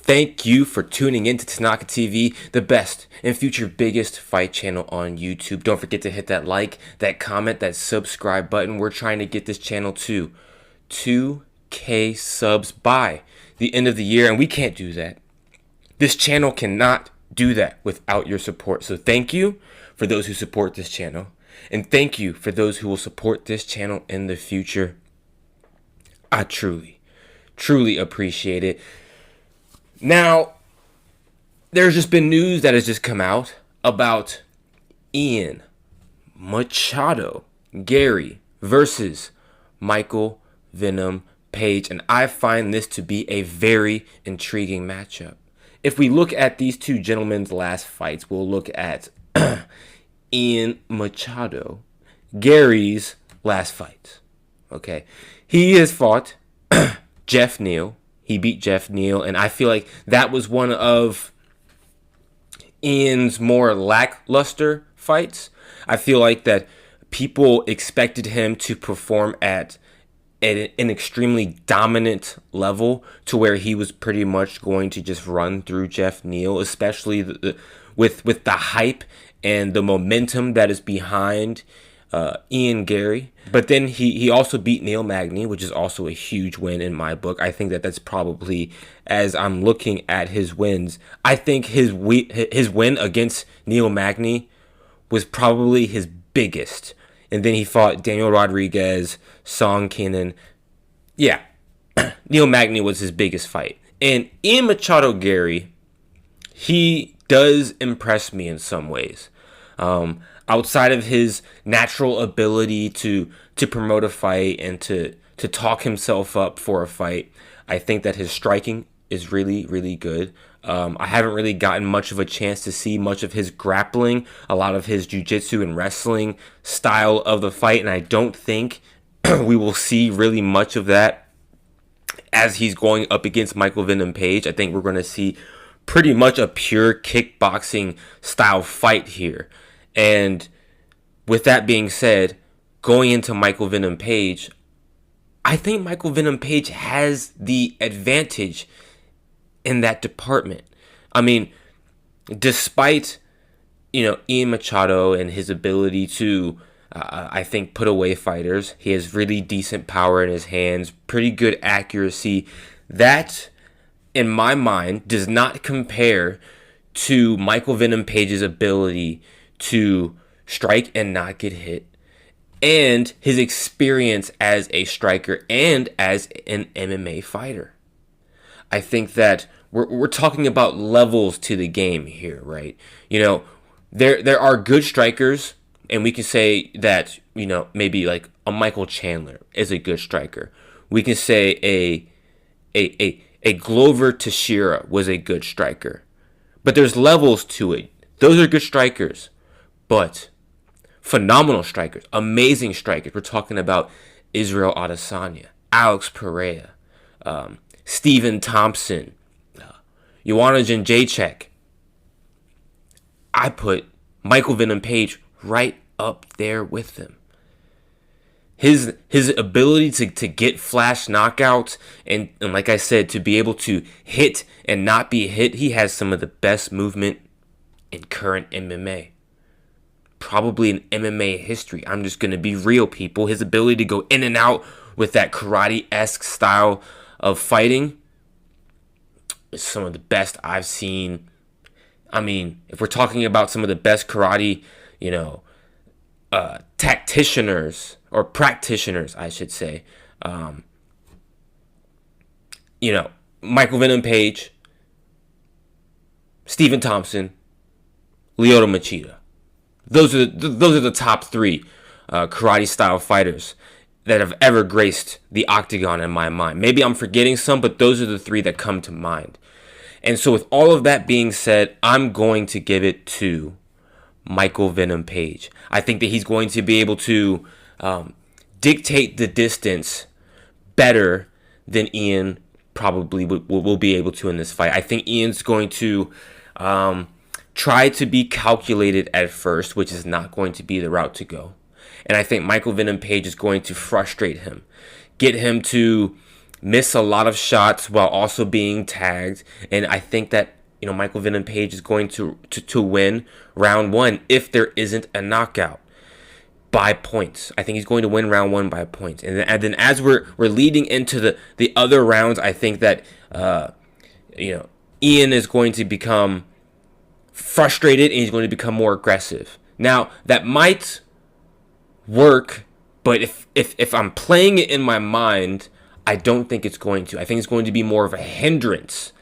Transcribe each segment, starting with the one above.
Thank you for tuning in to Tanaka TV, the best and future biggest fight channel on YouTube. Don't forget to hit that like, that comment, that subscribe button. We're trying to get this channel to 2K subs by the end of the year, and we can't do that. This channel cannot do that without your support. So thank you for those who support this channel, and thank you for those who will support this channel in the future. I truly appreciate it. Now, there's just been news that has just come out about Ian Machado Garry versus Michael Venom Page, and I find this to be a very intriguing matchup. If we look at these two gentlemen's last fights, we'll look at Ian Machado Garry's last fight. Okay, he has fought Jeff Neal. He beat Jeff Neal, and I feel like that was one of Ian's more lackluster fights. I feel like that people expected him to perform at an extremely dominant level to where he was pretty much going to just run through Jeff Neal, especially with the hype and the momentum that is behind Ian Garry. But then he also beat Neil Magny, which is also a huge win in my book. I think that's probably, as I'm looking at his wins, I think his win against Neil Magny was probably his biggest. And then he fought Daniel Rodriguez, Song Kenan. Yeah, Neil Magny was his biggest fight. And Ian Machado Garry, he does impress me in some ways. Outside of his natural ability to promote a fight and to talk himself up for a fight, I think that his striking is really good. I haven't really gotten much of a chance to see much of his grappling, a lot of his jiu-jitsu and wrestling style of the fight, and I don't think we will see really much of that as he's going up against Michael Venom Page. I think we're going to see pretty much a pure kickboxing style fight here. And with that being said, going into Michael Venom Page, I think Michael Venom Page has the advantage in that department. I mean, despite, Ian Machado and his ability to, I think, put away fighters, he has really decent power in his hands, pretty good accuracy. That, in my mind, does not compare to Michael Venom Page's ability to strike and not get hit, and his experience as a striker and as an MMA fighter. I think that we're talking about levels to the game here, right? There are good strikers, and we can say that, maybe like a Michael Chandler is a good striker. We can say a Glover Teixeira was a good striker. But there's levels to it. Those are good strikers. But phenomenal strikers, amazing strikers. We're talking about Israel Adesanya, Alex Pereira, Stephen Thompson, Joanna Jędrzejczyk. I put Michael Venom Page right up there with them. His ability to get flash knockouts and like I said, to be able to hit and not be hit, he has some of the best movement in current MMA. Probably in MMA history. I'm just going to be real, people. His ability to go in and out with that karate-esque style of fighting is some of the best I've seen. I mean, if we're talking about some of the best karate, tacticianers or practitioners, I should say, Michael Venom Page, Stephen Thompson, Lyoto Machida. Those are the top three karate style fighters that have ever graced the octagon in my mind. Maybe I'm forgetting some, but those are the three that come to mind. And so with all of that being said, I'm going to give it to Michael Venom Page. I think that he's going to be able to dictate the distance better than Ian probably will be able to in this fight. I think Ian's going to try to be calculated at first, which is not going to be the route to go. And I think Michael Venom Page is going to frustrate him, get him to miss a lot of shots while also being tagged. And I think that, Michael Venom Page is going to win round one if there isn't a knockout by points. I think he's going to win round one by points. And then as we're leading into the other rounds, I think that Ian is going to become frustrated and he's going to become more aggressive. Now, that might work, but if I'm playing it in my mind, I don't think it's going to. I think it's going to be more of a hindrance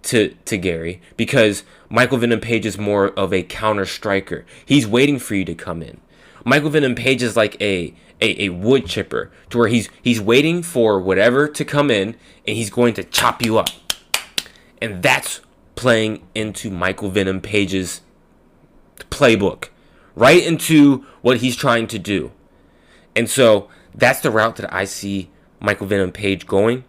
to Garry, because Michael Venom Page is more of a counter striker. He's waiting for you to come in. Michael Venom Page is like a wood chipper, to where he's waiting for whatever to come in and he's going to chop you up. And that's playing into Michael Venom Page's playbook, right into what he's trying to do. And so that's the route that I see Michael Venom Page going.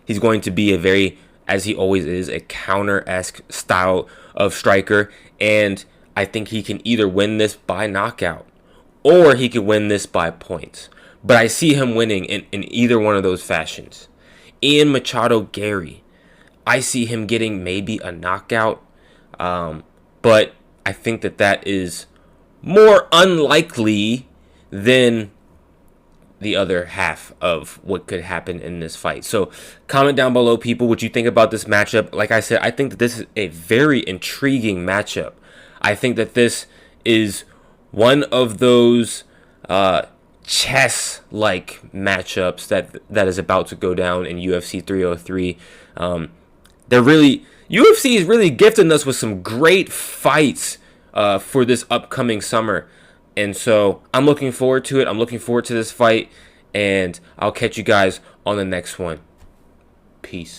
He's going to be a very, as he always is, a counter-esque style of striker. And I think he can either win this by knockout or he could win this by points. But I see him winning in either one of those fashions. Ian Machado Garry, I see him getting maybe a knockout. But I think that is more unlikely than the other half of what could happen in this fight. So comment down below, people, what you think about this matchup. Like I said, I think that this is a very intriguing matchup. I think that this is one of those chess-like matchups that is about to go down in UFC 303. UFC is really gifting us with some great fights for this upcoming summer. And so I'm looking forward to it. I'm looking forward to this fight. And I'll catch you guys on the next one. Peace.